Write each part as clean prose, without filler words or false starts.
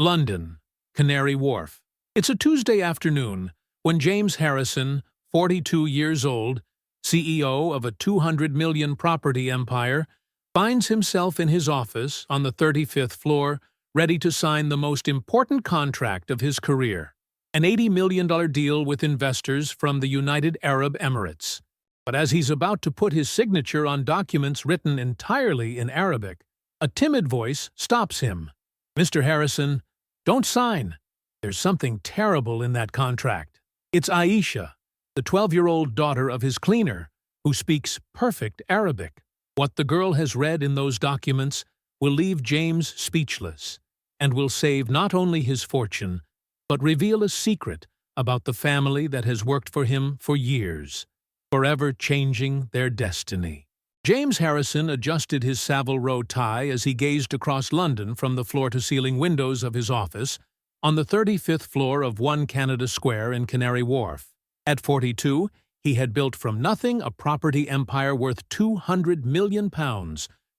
London, Canary Wharf. It's a Tuesday afternoon when James Harrison, 42 years old, CEO of a 200 million property empire, finds himself in his office on the 35th floor, ready to sign the most important contract of his career, an $80 million deal with investors from the United Arab Emirates. But as he's about to put his signature on documents written entirely in Arabic, a timid voice stops him. "Mr. Harrison, don't sign. There's something terrible in that contract." It's Aisha, the 12-year-old daughter of his cleaner, who speaks perfect Arabic. What the girl has read in those documents will leave James speechless and will save not only his fortune, but reveal a secret about the family that has worked for him for years, forever changing their destiny. James Harrison adjusted his Savile Row tie as he gazed across London from the floor-to-ceiling windows of his office on the 35th floor of One Canada Square in Canary Wharf. At 42, he had built from nothing a property empire worth £200 million,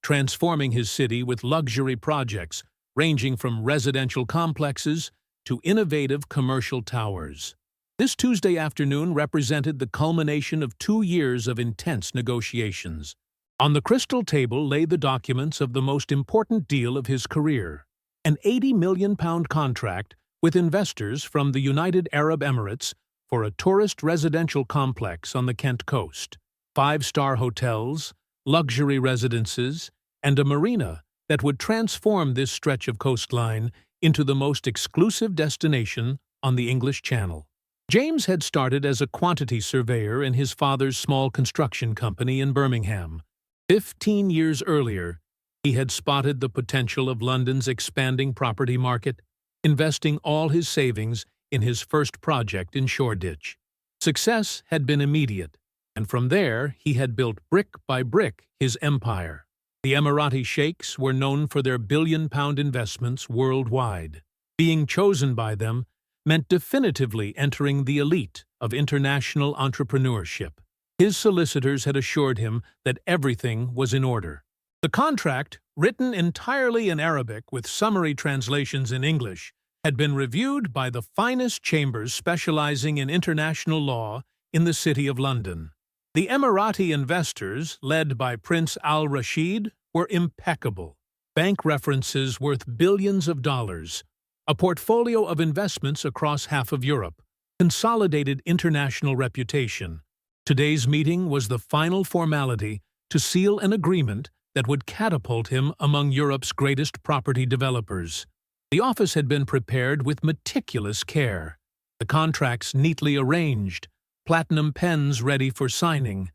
transforming his city with luxury projects ranging from residential complexes to innovative commercial towers. This Tuesday afternoon represented the culmination of 2 years of intense negotiations. On the crystal table lay the documents of the most important deal of his career, an £80 million contract with investors from the United Arab Emirates for a tourist residential complex on the Kent coast, 5-star hotels, luxury residences, and a marina that would transform this stretch of coastline into the most exclusive destination on the English Channel. James had started as a quantity surveyor in his father's small construction company in Birmingham. 15 years earlier, he had spotted the potential of London's expanding property market, investing all his savings in his first project in Shoreditch. Success had been immediate, and from there he had built brick by brick his empire. The Emirati sheikhs were known for their billion-pound investments worldwide. Being chosen by them meant definitively entering the elite of international entrepreneurship. His solicitors had assured him that everything was in order. The contract, written entirely in Arabic with summary translations in English, had been reviewed by the finest chambers specializing in international law in the City of London. The Emirati investors, led by Prince Al Rashid, were impeccable. Bank references worth billions of dollars, a portfolio of investments across half of Europe, consolidated international reputation. Today's meeting was the final formality to seal an agreement that would catapult him among Europe's greatest property developers. The office had been prepared with meticulous care, the contracts neatly arranged, platinum pens ready for signing,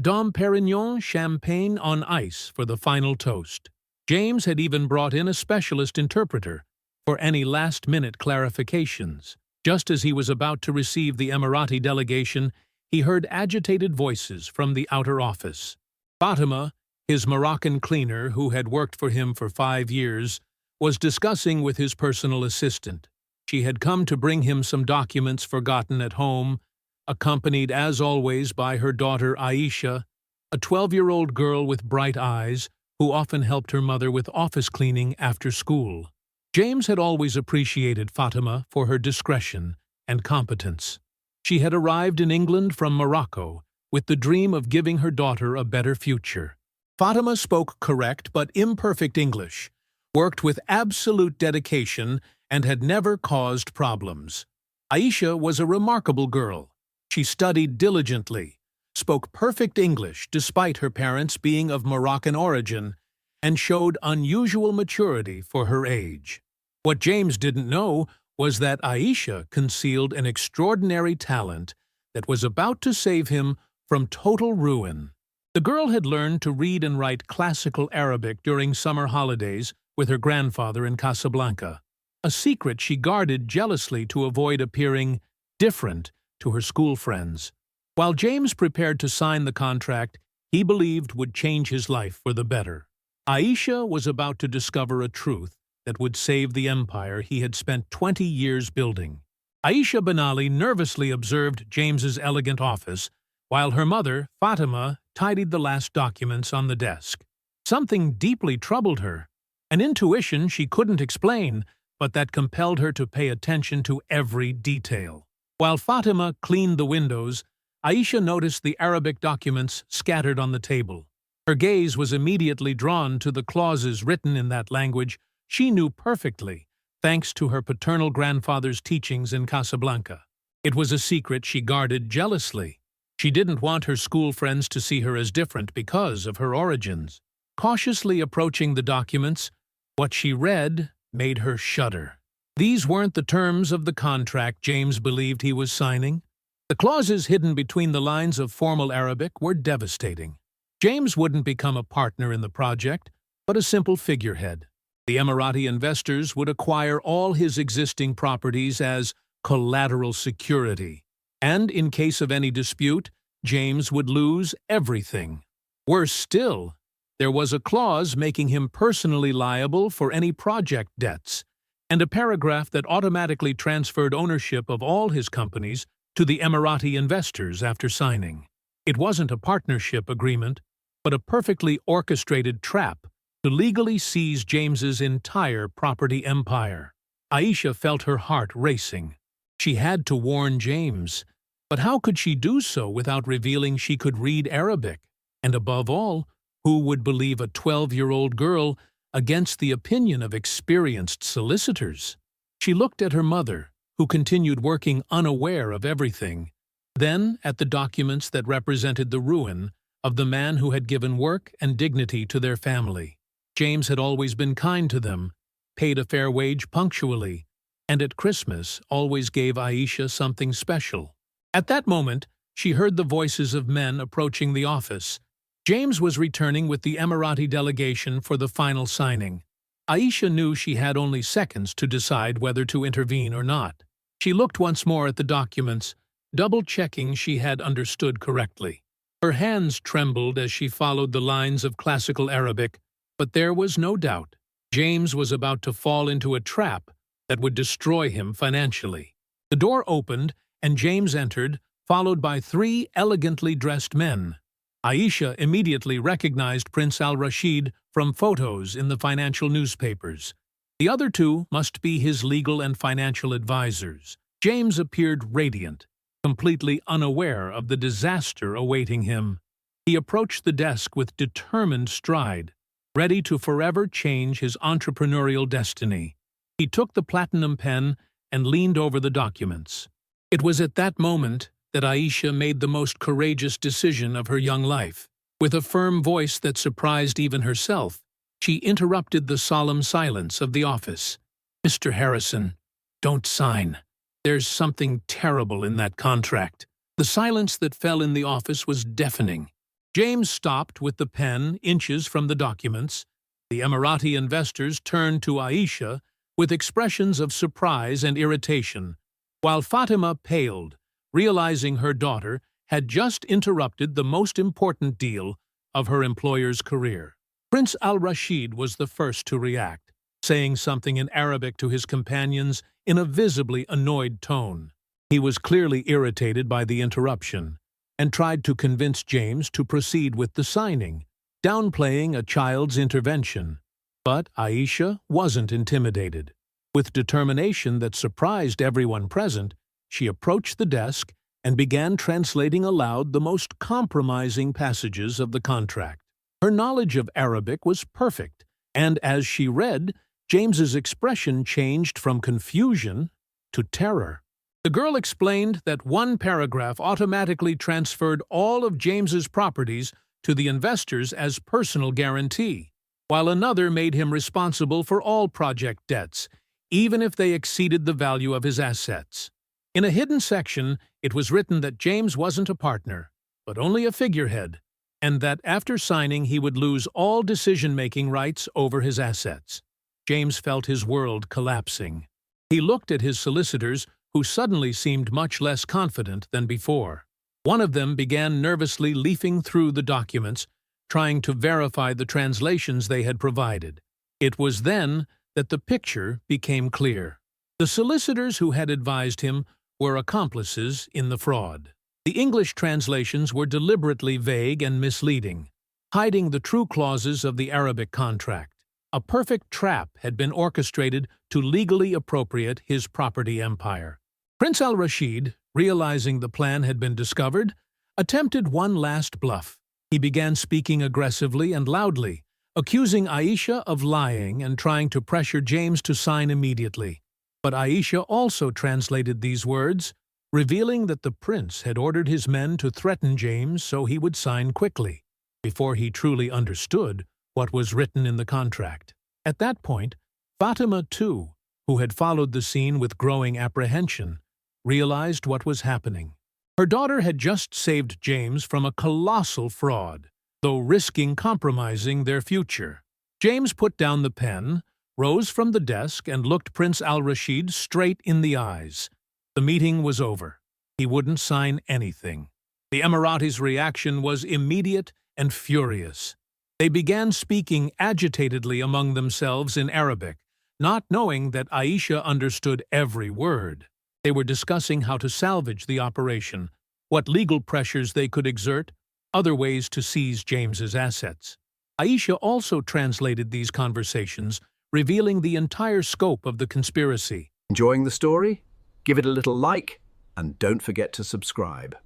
Dom Perignon champagne on ice for the final toast. James had even brought in a specialist interpreter for any last-minute clarifications. Just as he was about to receive the Emirati delegation, he heard agitated voices from the outer office. Fatima, his Moroccan cleaner who had worked for him for 5 years, was discussing with his personal assistant. She had come to bring him some documents forgotten at home, accompanied as always by her daughter Aisha, a 12-year-old girl with bright eyes who often helped her mother with office cleaning after school. James had always appreciated Fatima for her discretion and competence. She had arrived in England from Morocco with the dream of giving her daughter a better future. Fatima spoke correct but imperfect English, worked with absolute dedication, and had never caused problems. Aisha was a remarkable girl. She studied diligently, spoke perfect English despite her parents being of Moroccan origin, and showed unusual maturity for her age. What James didn't know was that Aisha concealed an extraordinary talent that was about to save him from total ruin. The girl had learned to read and write classical Arabic during summer holidays with her grandfather in Casablanca, a secret she guarded jealously to avoid appearing different to her school friends. While James prepared to sign the contract he believed would change his life for the better, Aisha was about to discover a truth that would save the empire he had spent 20 years building. Aisha Benali nervously observed James's elegant office, while her mother, Fatima, tidied the last documents on the desk. Something deeply troubled her, an intuition she couldn't explain, but that compelled her to pay attention to every detail. While Fatima cleaned the windows, Aisha noticed the Arabic documents scattered on the table. Her gaze was immediately drawn to the clauses written in that language she knew perfectly, thanks to her paternal grandfather's teachings in Casablanca. It was a secret she guarded jealously. She didn't want her school friends to see her as different because of her origins. Cautiously approaching the documents, what she read made her shudder. These weren't the terms of the contract James believed he was signing. The clauses hidden between the lines of formal Arabic were devastating. James wouldn't become a partner in the project, but a simple figurehead. The Emirati investors would acquire all his existing properties as collateral security, and in case of any dispute, James would lose everything. Worse still, there was a clause making him personally liable for any project debts, and a paragraph that automatically transferred ownership of all his companies to the Emirati investors after signing. It wasn't a partnership agreement, but a perfectly orchestrated trap to legally seize James's entire property empire. Aisha felt her heart racing. She had to warn James, but how could she do so without revealing she could read Arabic? And above all, who would believe a 12-year-old girl against the opinion of experienced solicitors? She looked at her mother, who continued working unaware of everything, then at the documents that represented the ruin of the man who had given work and dignity to their family. James had always been kind to them, paid a fair wage punctually, and at Christmas always gave Aisha something special. At that moment, she heard the voices of men approaching the office. James was returning with the Emirati delegation for the final signing. Aisha knew she had only seconds to decide whether to intervene or not. She looked once more at the documents, double-checking she had understood correctly. Her hands trembled as she followed the lines of classical Arabic, but there was no doubt. James was about to fall into a trap that would destroy him financially. The door opened, and James entered, followed by 3 elegantly dressed men. Aisha immediately recognized Prince al-Rashid from photos in the financial newspapers. The other 2 must be his legal and financial advisors. James appeared radiant, completely unaware of the disaster awaiting him. He approached the desk with determined stride, ready to forever change his entrepreneurial destiny. He took the platinum pen and leaned over the documents. It was at that moment that Aisha made the most courageous decision of her young life. With a firm voice that surprised even herself, she interrupted the solemn silence of the office. "Mr. Harrison, don't sign. There's something terrible in that contract." The silence that fell in the office was deafening. James stopped with the pen inches from the documents. The Emirati investors turned to Aisha with expressions of surprise and irritation, while Fatima paled, realizing her daughter had just interrupted the most important deal of her employer's career. Prince al-Rashid was the first to react, saying something in Arabic to his companions in a visibly annoyed tone. He was clearly irritated by the interruption, and tried to convince James to proceed with the signing, downplaying a child's intervention. But Aisha wasn't intimidated. With determination that surprised everyone present, she approached the desk and began translating aloud the most compromising passages of the contract. Her knowledge of Arabic was perfect, and as she read, James's expression changed from confusion to terror. The girl explained that one paragraph automatically transferred all of James's properties to the investors as personal guarantee, while another made him responsible for all project debts, even if they exceeded the value of his assets. In a hidden section, it was written that James wasn't a partner, but only a figurehead, and that after signing he would lose all decision-making rights over his assets. James felt his world collapsing. He looked at his solicitors, who suddenly seemed much less confident than before. One of them began nervously leafing through the documents, trying to verify the translations they had provided. It was then that the picture became clear. The solicitors who had advised him were accomplices in the fraud. The English translations were deliberately vague and misleading, hiding the true clauses of the Arabic contract. A perfect trap had been orchestrated to legally appropriate his property empire. Prince al-Rashid, realizing the plan had been discovered, attempted one last bluff. He began speaking aggressively and loudly, accusing Aisha of lying and trying to pressure James to sign immediately. But Aisha also translated these words, revealing that the prince had ordered his men to threaten James so he would sign quickly, before he truly understood what was written in the contract. At that point, Fatima, too, who had followed the scene with growing apprehension, realized what was happening. Her daughter had just saved James from a colossal fraud, though risking compromising their future. James put down the pen, rose from the desk, and looked Prince al-Rashid straight in the eyes. The meeting was over. He wouldn't sign anything. The Emirati's reaction was immediate and furious. They began speaking agitatedly among themselves in Arabic, not knowing that Aisha understood every word. They were discussing how to salvage the operation, what legal pressures they could exert, other ways to seize James's assets. Aisha also translated these conversations, revealing the entire scope of the conspiracy. Enjoying the story? Give it a little like, and don't forget to subscribe.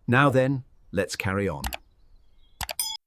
Now then, let's carry on.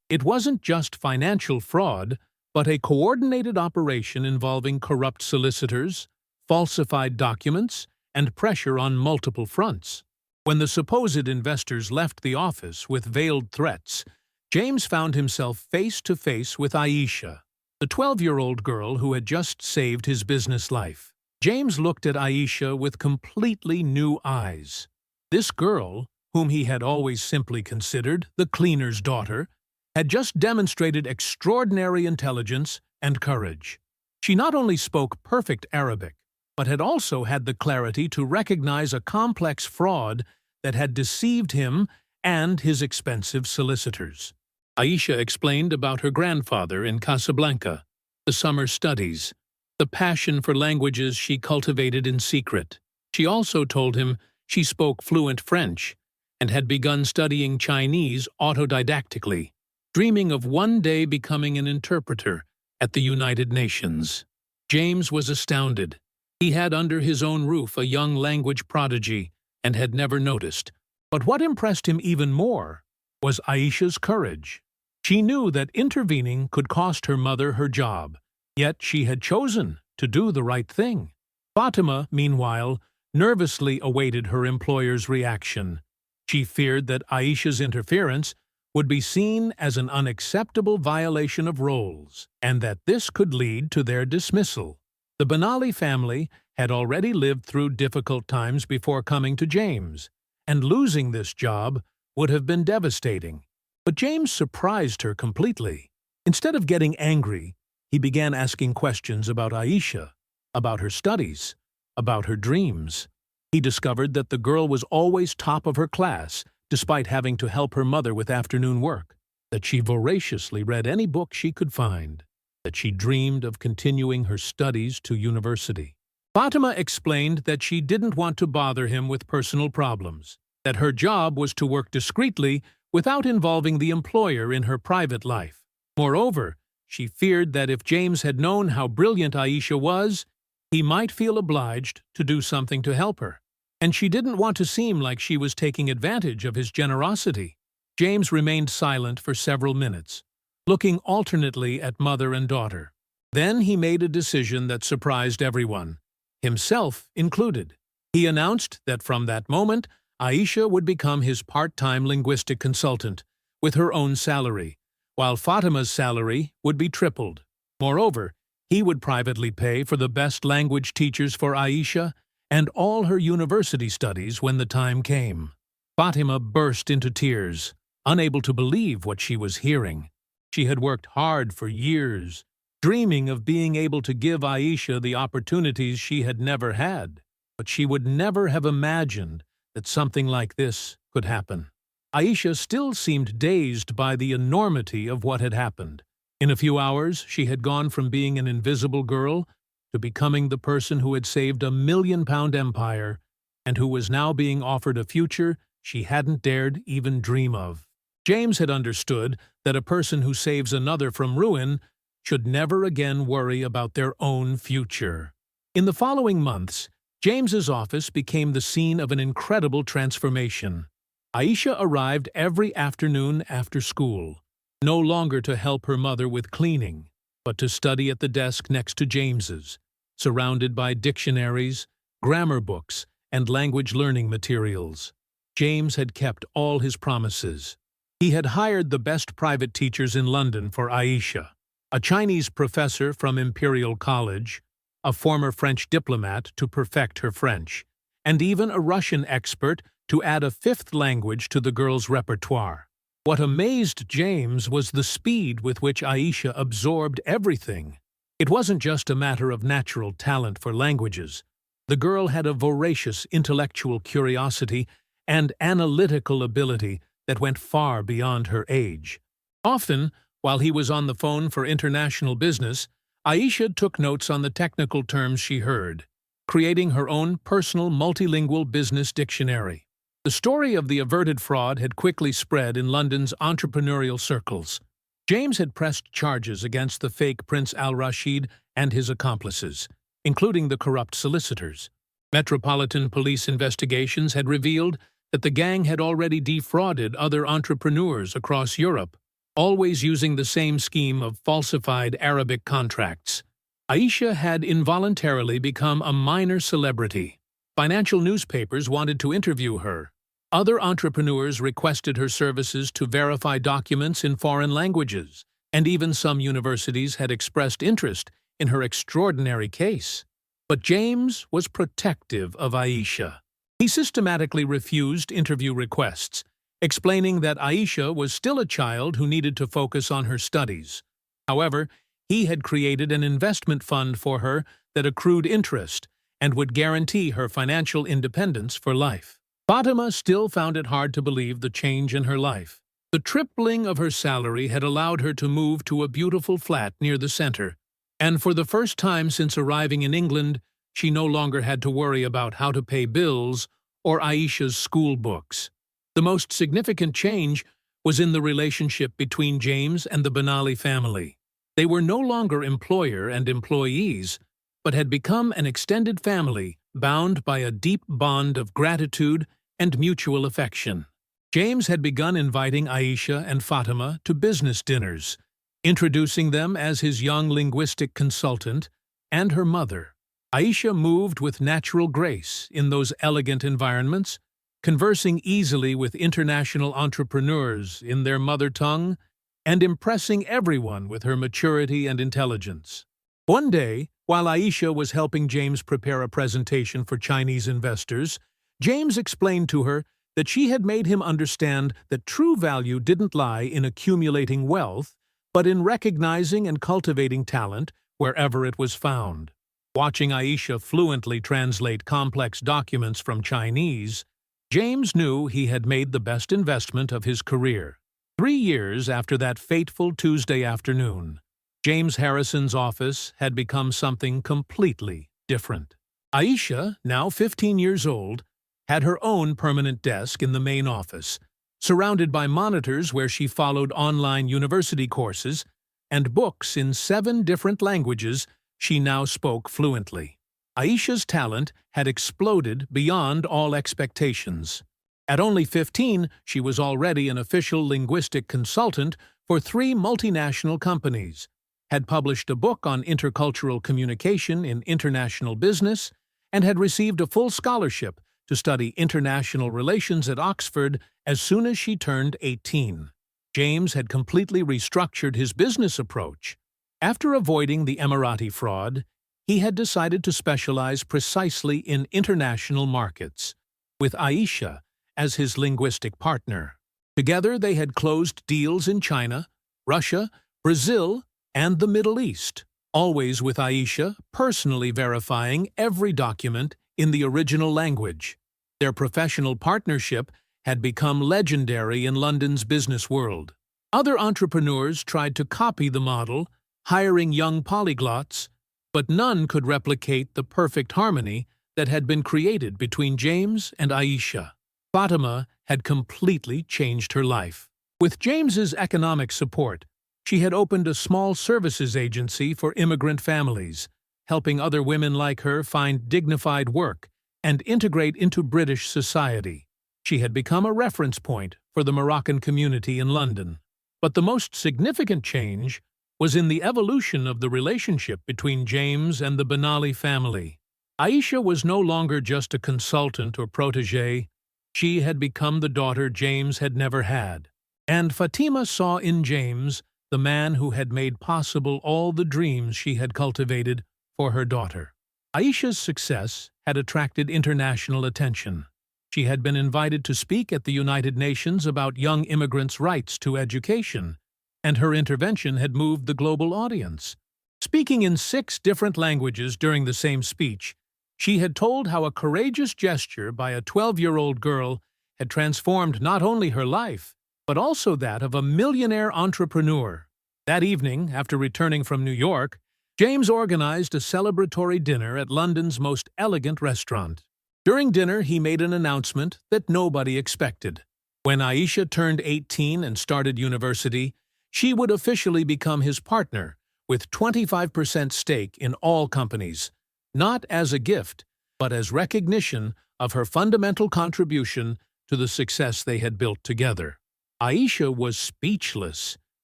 It wasn't just financial fraud, but a coordinated operation involving corrupt solicitors, falsified documents, and pressure on multiple fronts. When the supposed investors left the office with veiled threats, James found himself face to face with Aisha, the 12-year-old girl who had just saved his business life. James looked at Aisha with completely new eyes. This girl, whom he had always simply considered the cleaner's daughter, had just demonstrated extraordinary intelligence and courage. She not only spoke perfect Arabic, but had also had the clarity to recognize a complex fraud that had deceived him and his expensive solicitors. Aisha explained about her grandfather in Casablanca, the summer studies, the passion for languages she cultivated in secret. She also told him she spoke fluent French and had begun studying Chinese autodidactically, dreaming of one day becoming an interpreter at the United Nations. James was astounded. He had under his own roof a young language prodigy and had never noticed. But what impressed him even more was Aisha's courage. She knew that intervening could cost her mother her job, yet she had chosen to do the right thing. Fatima, meanwhile, nervously awaited her employer's reaction. She feared that Aisha's interference would be seen as an unacceptable violation of roles, and that this could lead to their dismissal. The Benali family had already lived through difficult times before coming to James, and losing this job would have been devastating. But James surprised her completely. Instead of getting angry, he began asking questions about Aisha, about her studies, about her dreams. He discovered that the girl was always top of her class, despite having to help her mother with afternoon work, that she voraciously read any book she could find, that she dreamed of continuing her studies to university. Fatima explained that she didn't want to bother him with personal problems, that her job was to work discreetly without involving the employer in her private life. Moreover, she feared that if James had known how brilliant Aisha was, he might feel obliged to do something to help her, and she didn't want to seem like she was taking advantage of his generosity. James remained silent for several minutes, looking alternately at mother and daughter. Then he made a decision that surprised everyone, himself included. He announced that from that moment, Aisha would become his part-time linguistic consultant, with her own salary, while Fatima's salary would be tripled. Moreover, he would privately pay for the best language teachers for Aisha and all her university studies when the time came. Fatima burst into tears, unable to believe what she was hearing. She had worked hard for years, dreaming of being able to give Aisha the opportunities she had never had, but she would never have imagined that something like this could happen. Aisha still seemed dazed by the enormity of what had happened. In a few hours, she had gone from being an invisible girl to becoming the person who had saved a £1,000,000 empire and who was now being offered a future she hadn't dared even dream of. James had understood that a person who saves another from ruin should never again worry about their own future. In the following months, James's office became the scene of an incredible transformation. Aisha arrived every afternoon after school, no longer to help her mother with cleaning, but to study at the desk next to James's, surrounded by dictionaries, grammar books, and language learning materials. James had kept all his promises. He had hired the best private teachers in London for Aisha, a Chinese professor from Imperial College, a former French diplomat to perfect her French, and even a Russian expert to add a fifth language to the girl's repertoire. What amazed James was the speed with which Aisha absorbed everything. It wasn't just a matter of natural talent for languages. The girl had a voracious intellectual curiosity and analytical ability that went far beyond her age. Often, while he was on the phone for international business, Aisha took notes on the technical terms she heard, creating her own personal multilingual business dictionary. The story of the averted fraud had quickly spread in London's entrepreneurial circles. James had pressed charges against the fake Prince al-Rashid and his accomplices, including the corrupt solicitors. Metropolitan police investigations had revealed that the gang had already defrauded other entrepreneurs across Europe, always using the same scheme of falsified Arabic contracts. Aisha had involuntarily become a minor celebrity. Financial newspapers wanted to interview her. Other entrepreneurs requested her services to verify documents in foreign languages, and even some universities had expressed interest in her extraordinary case. But James was protective of Aisha. He systematically refused interview requests, explaining that Aisha was still a child who needed to focus on her studies. However, he had created an investment fund for her that accrued interest and would guarantee her financial independence for life. Fatima still found it hard to believe the change in her life. The tripling of her salary had allowed her to move to a beautiful flat near the center, and for the first time since arriving in England, she no longer had to worry about how to pay bills or Aisha's school books. The most significant change was in the relationship between James and the Benali family. They were no longer employer and employees, but had become an extended family bound by a deep bond of gratitude and mutual affection. James had begun inviting Aisha and Fatima to business dinners, introducing them as his young linguistic consultant and her mother. Aisha moved with natural grace in those elegant environments, conversing easily with international entrepreneurs in their mother tongue and impressing everyone with her maturity and intelligence. One day, while Aisha was helping James prepare a presentation for Chinese investors, James explained to her that she had made him understand that true value didn't lie in accumulating wealth, but in recognizing and cultivating talent wherever it was found. Watching Aisha fluently translate complex documents from Chinese, James knew he had made the best investment of his career. 3 years after that fateful Tuesday afternoon, James Harrison's office had become something completely different. Aisha, now 15 years old, had her own permanent desk in the main office, surrounded by monitors where she followed online university courses and books in 7 different languages she now spoke fluently. Aisha's talent had exploded beyond all expectations. At only 15, she was already an official linguistic consultant for 3 multinational companies, had published a book on intercultural communication in international business, and had received a full scholarship to study international relations at Oxford as soon as she turned 18. James had completely restructured his business approach. After avoiding the Emirati fraud, he had decided to specialize precisely in international markets, with Aisha as his linguistic partner. Together they had closed deals in China, Russia, Brazil, and the Middle East, always with Aisha personally verifying every document in the original language. Their professional partnership had become legendary in London's business world. Other entrepreneurs tried to copy the model, hiring young polyglots, but none could replicate the perfect harmony that had been created between James and Aisha. Fatima had completely changed her life. With James's economic support, She had opened a small services agency for immigrant families, helping other women like her find dignified work and integrate into British society. She had become a reference point for the Moroccan community in London. But the most significant change was in the evolution of the relationship between James and the Ben Ali family. Aisha was no longer just a consultant or protégée. She had become the daughter James had never had. And Fatima saw in James the man who had made possible all the dreams she had cultivated for her daughter. Aisha's success had attracted international attention. She had been invited to speak at the United Nations about young immigrants' rights to education, and her intervention had moved the global audience. Speaking in 6 different languages during the same speech, she had told how a courageous gesture by a 12-year-old girl had transformed not only her life, but also that of a millionaire entrepreneur. That evening, after returning from New York, James organized a celebratory dinner at London's most elegant restaurant. During dinner, he made an announcement that nobody expected. When Aisha turned 18 and started university, she would officially become his partner, with 25% stake in all companies, not as a gift, but as recognition of her fundamental contribution to the success they had built together. Aisha was speechless,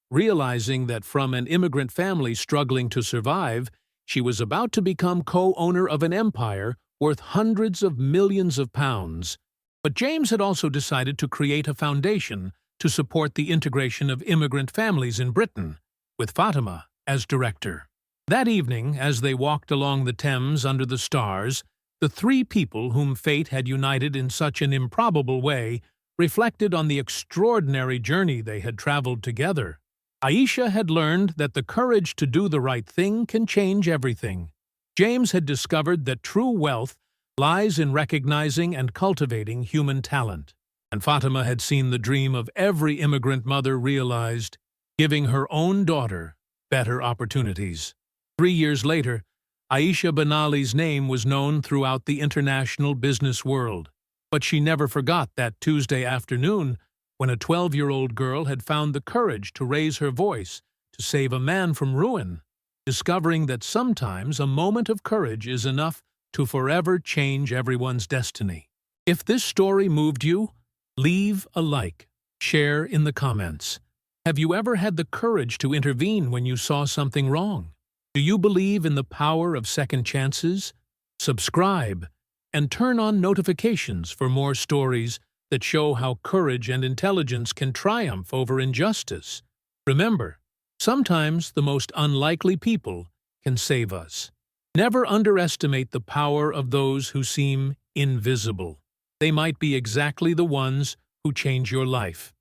realizing that from an immigrant family struggling to survive, she was about to become co-owner of an empire worth hundreds of millions of pounds. But James had also decided to create a foundation to support the integration of immigrant families in Britain, with Fatima as director. That evening, as they walked along the Thames under the stars, the 3 people whom fate had united in such an improbable way reflected on the extraordinary journey they had traveled together. Aisha had learned that the courage to do the right thing can change everything. James had discovered that true wealth lies in recognizing and cultivating human talent. And Fatima had seen the dream of every immigrant mother realized, giving her own daughter better opportunities. 3 years later, Aisha Ben Ali's name was known throughout the international business world. But she never forgot that Tuesday afternoon when a 12-year-old girl had found the courage to raise her voice to save a man from ruin, discovering that sometimes a moment of courage is enough to forever change everyone's destiny. If this story moved you, leave a like, share in the comments. Have you ever had the courage to intervene when you saw something wrong? Do you believe in the power of second chances? Subscribe and turn on notifications for more stories that show how courage and intelligence can triumph over injustice. Remember, sometimes the most unlikely people can save us. Never underestimate the power of those who seem invisible. They might be exactly the ones who change your life.